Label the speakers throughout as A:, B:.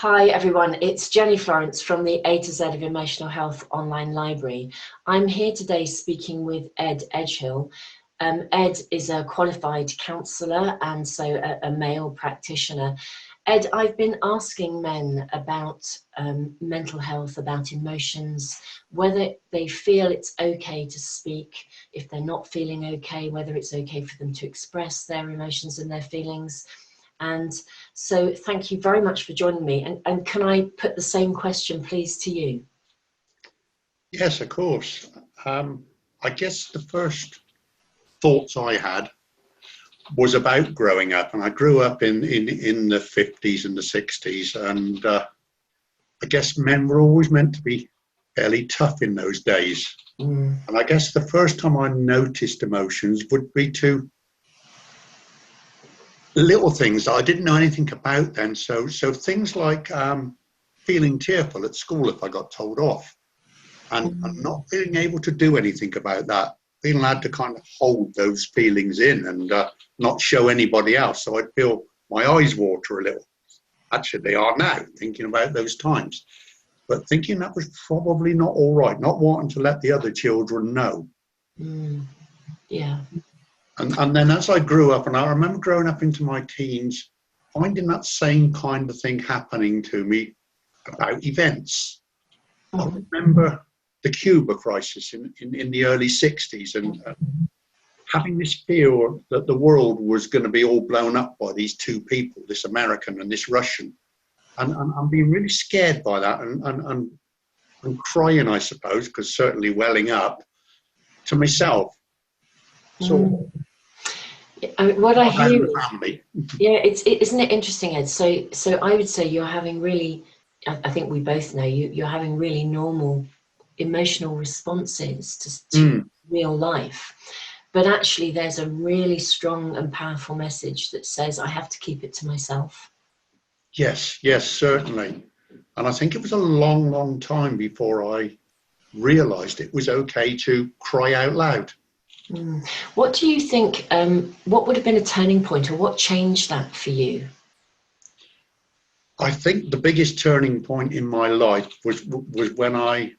A: Hi everyone, it's Jenny Florence from the A to Z of Emotional Health online library. I'm here today speaking with Ed Edgehill. Ed is a qualified counsellor and so a male practitioner. Ed, I've been asking men about mental health, about emotions, whether they feel it's okay to speak, if they're not feeling okay, whether it's okay for them to express their emotions and their feelings. And so thank you very much for joining me. And can I put the same question, please, to you?
B: Yes, of course. I guess the first thoughts I had was about growing up, and I grew up in the 50s and the 60s, and I guess men were always meant to be fairly tough in those days. And I guess the first time I noticed emotions would be to little things that I didn't know anything about then. So things like feeling tearful at school if I got told off, and not being able to do anything about that, being allowed to kind of hold those feelings in and not show anybody else. So I'd feel my eyes water a little. Actually, they are now, thinking about those times. But thinking that was probably not all right, not wanting to let the other children know.
A: Yeah.
B: And then as I grew up, and I remember growing up into my teens, finding that same kind of thing happening to me about events. I remember the Cuba crisis in the early 60s and having this fear that the world was going to be all blown up by these two people, this American and this Russian. And I'm being really scared by that and crying, I suppose, because certainly welling up to myself. So
A: what I hear, yeah, isn't it interesting, Ed? So I would say you're having really, I think we both know you're having really normal emotional responses to real life, but actually there's a really strong and powerful message that says I have to keep it to myself.
B: Yes, certainly. And I think it was a long time before I realised it was okay to cry out loud.
A: What do you think, what would have been a turning point, or what changed that for you?
B: I think the biggest turning point in my life was when my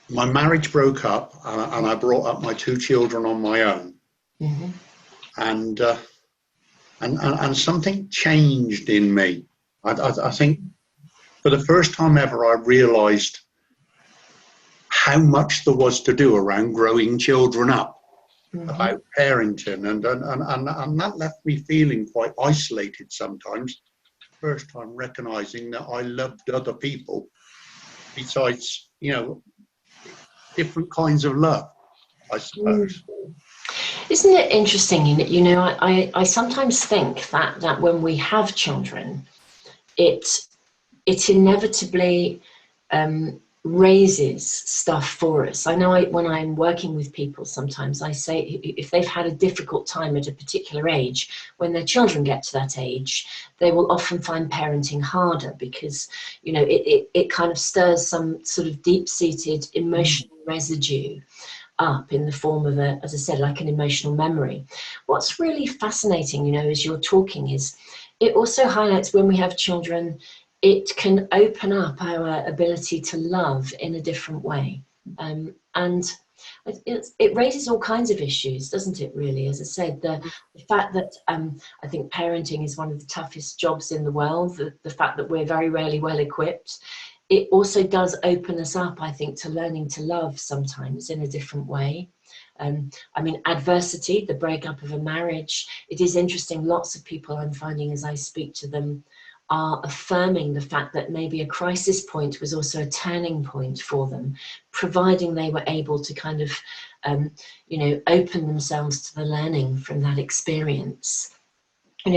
B: marriage broke up and I brought up my two children on my own. And something changed in me. I think for the first time ever, I realised how much there was to do around growing children up, about parenting, and that left me feeling quite isolated sometimes. First time recognising that I loved other people besides, different kinds of love, I suppose.
A: Isn't it interesting? I sometimes think that when we have children, it inevitably raises stuff for us. I know when I'm working with people, sometimes I say if they've had a difficult time at a particular age, when their children get to that age, they will often find parenting harder because, it kind of stirs some sort of deep-seated emotional residue up in the form of as I said, like an emotional memory. What's really fascinating, as you're talking, is it also highlights when we have children, it can open up our ability to love in a different way. And it raises all kinds of issues, doesn't it, really? As I said, the fact that I think parenting is one of the toughest jobs in the world, the fact that we're very rarely well equipped, it also does open us up, I think, to learning to love sometimes in a different way. Adversity, the breakup of a marriage, it is interesting. Lots of people I'm finding as I speak to them are affirming the fact that maybe a crisis point was also a turning point for them, providing they were able to kind of, open themselves to the learning from that experience.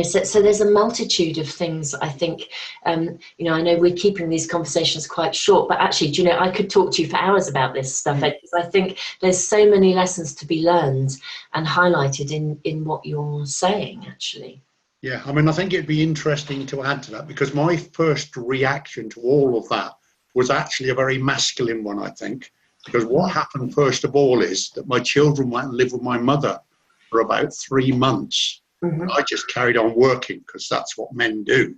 A: So there's a multitude of things, I think, I know we're keeping these conversations quite short, but actually, I could talk to you for hours about this stuff, because I think there's so many lessons to be learned and highlighted in what you're saying, actually.
B: Yeah, I think it'd be interesting to add to that, because my first reaction to all of that was actually a very masculine one, I think, because what happened first of all is that my children went and lived with my mother for about 3 months. I just carried on working because that's what men do.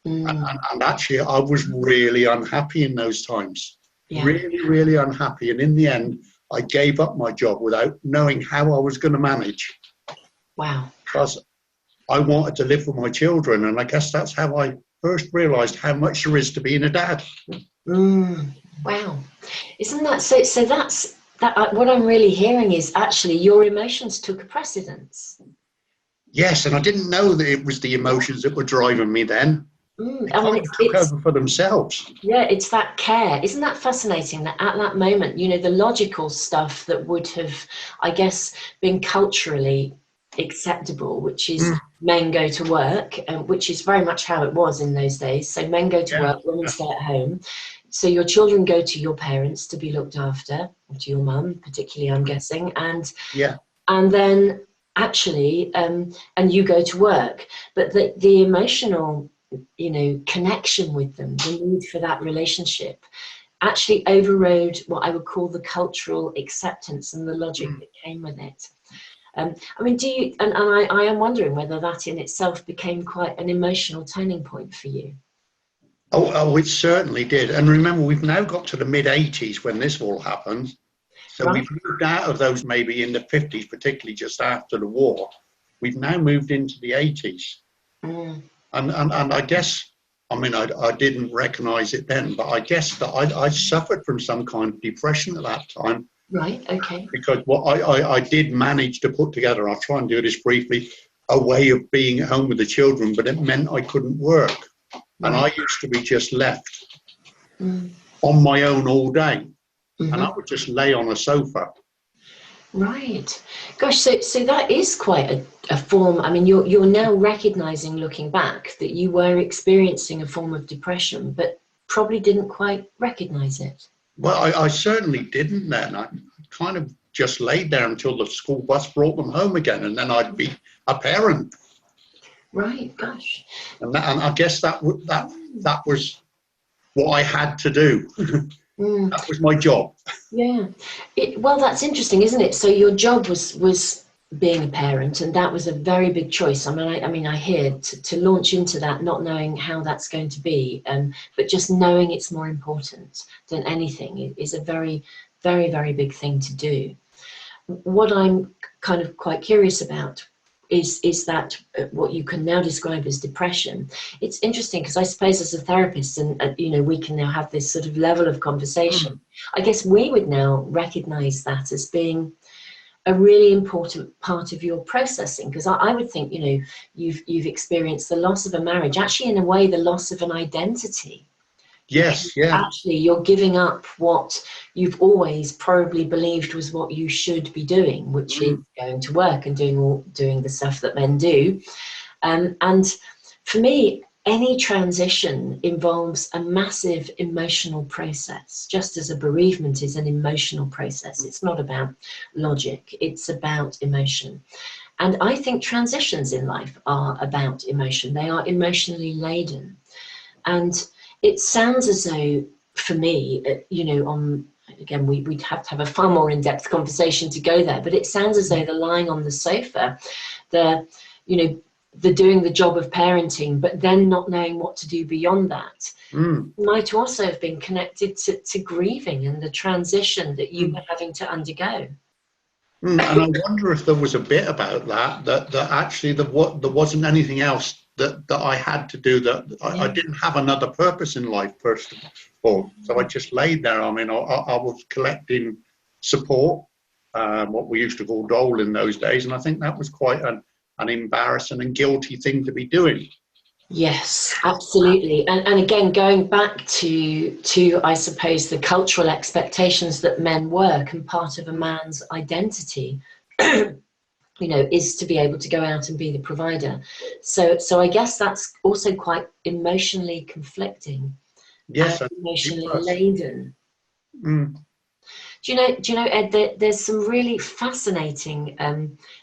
B: And actually, I was really unhappy in those times.
A: Yeah.
B: Really, really unhappy. And in the end, I gave up my job without knowing how I was going to manage.
A: Wow.
B: Because I wanted to live with my children. And I guess that's how I first realised how much there is to being a dad.
A: Wow. Isn't that so? So that's that. What I'm really hearing is actually your emotions took a precedence.
B: Yes, and I didn't know that it was the emotions that were driving me then.
A: I
B: They
A: mean,
B: kind of took over for themselves.
A: Yeah, it's that care. Isn't that fascinating that at that moment, you know, the logical stuff that would have, I guess, been culturally acceptable, which is men go to work, which is very much how it was in those days. So men go to work, women stay at home. So your children go to your parents to be looked after, or to your mum, particularly, I'm guessing, and then actually, and you go to work. But the emotional, you know, connection with them, the need for that relationship, actually overrode what I would call the cultural acceptance and the logic that came with it. I mean, do you? And I am wondering whether that in itself became quite an emotional turning point for you.
B: Oh, it certainly did. And remember, we've now got to the mid-80s when this all happened. So we've moved out of those maybe in the 50s, particularly just after the war. We've now moved into the 80s. And I guess, I mean, I didn't recognise it then, but I guess that I suffered from some kind of depression at that time.
A: Right, okay.
B: Because what I did manage to put together, I'll try and do this briefly, a way of being at home with the children, but it meant I couldn't work. And I used to be just left on my own all day. And I would just lay on a sofa.
A: Right. Gosh, so that is quite a form. I mean, you're now recognizing, looking back, that you were experiencing a form of depression, but probably didn't quite recognize it.
B: Well, I certainly didn't then. I kind of just laid there until the school bus brought them home again, and then I'd be a parent.
A: Right, gosh.
B: And I guess that was what I had to do. That was my job.
A: Yeah. Well, that's interesting, isn't it? So your job was being a parent, and that was a very big choice. I mean, I hear to launch into that, not knowing how that's going to be, but just knowing it's more important than anything is a very, very, very big thing to do. What I'm kind of quite curious about is that what you can now describe as depression. It's interesting because I suppose as a therapist, and you know, we can now have this sort of level of conversation. I guess we would now recognize that as being a really important part of your processing, because I would think, you know, you've experienced the loss of a marriage, actually in a way the loss of an identity.
B: Yes, yeah.
A: Actually, you're giving up what you've always probably believed was what you should be doing, which is going to work and doing the stuff that men do. And for me, any transition involves a massive emotional process, just as a bereavement is an emotional process. It's not about logic, it's about emotion. And I think transitions in life are about emotion. They are emotionally laden. And it sounds as though, for me, you know, again, we'd have to have a far more in-depth conversation to go there, but it sounds as though the lying on the sofa, the doing the job of parenting, but then not knowing what to do beyond that, might also have been connected to grieving and the transition that you were having to undergo.
B: And I wonder if there was a bit about that actually there wasn't anything else that I had to do, that I didn't have another purpose in life, first of all. So I just laid there. I mean, I was collecting support, what we used to call dole in those days, and I think that was quite an embarrassing and guilty thing to be doing.
A: Yes, absolutely. And again, going back to I suppose the cultural expectations that men work, and part of a man's identity you know, is to be able to go out and be the provider. So I guess that's also quite emotionally conflicting.
B: Yes,
A: and emotionally laden. Do you know, Ed, there's some really fascinating,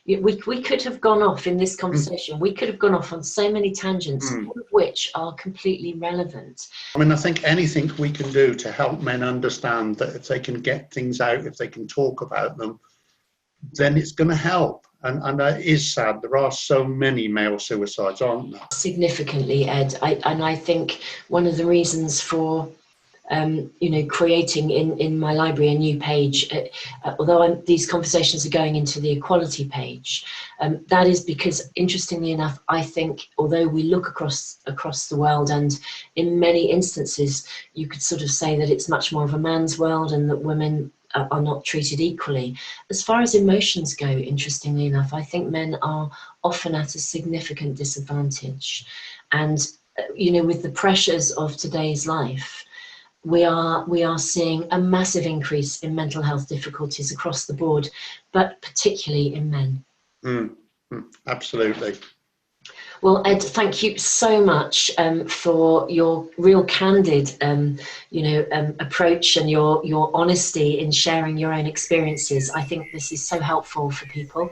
A: we could have gone off in this conversation, we could have gone off on so many tangents, all of which are completely relevant.
B: I mean, I think anything we can do to help men understand that if they can get things out, if they can talk about them, then it's going to help. And that is sad. There are so many male suicides, aren't there?
A: Significantly, Ed. I think one of the reasons for creating in my library a new page, although these conversations are going into the equality page, that is because, interestingly enough, I think although we look across the world, and in many instances you could sort of say that it's much more of a man's world and that women are not treated equally. As far as emotions go, interestingly enough, I think men are often at a significant disadvantage. And, with the pressures of today's life, we are seeing a massive increase in mental health difficulties across the board, but particularly in men.
B: Absolutely.
A: Well, Ed, thank you so much for your real candid, approach and your honesty in sharing your own experiences. I think this is so helpful for people.